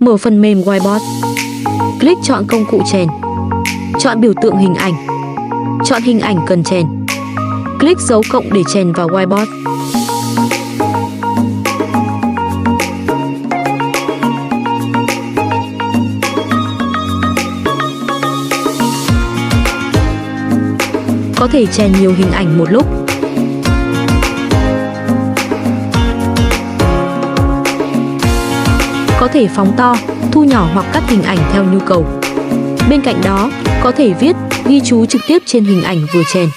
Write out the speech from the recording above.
Mở phần mềm Whiteboard. Click chọn công cụ chèn. Chọn biểu tượng hình ảnh. Chọn hình ảnh cần chèn. Click dấu cộng để chèn vào Whiteboard. Có thể chèn nhiều hình ảnh một lúc. Có thể phóng to, thu nhỏ hoặc cắt hình ảnh theo nhu cầu. Bên cạnh đó, có thể viết, ghi chú trực tiếp trên hình ảnh vừa chèn.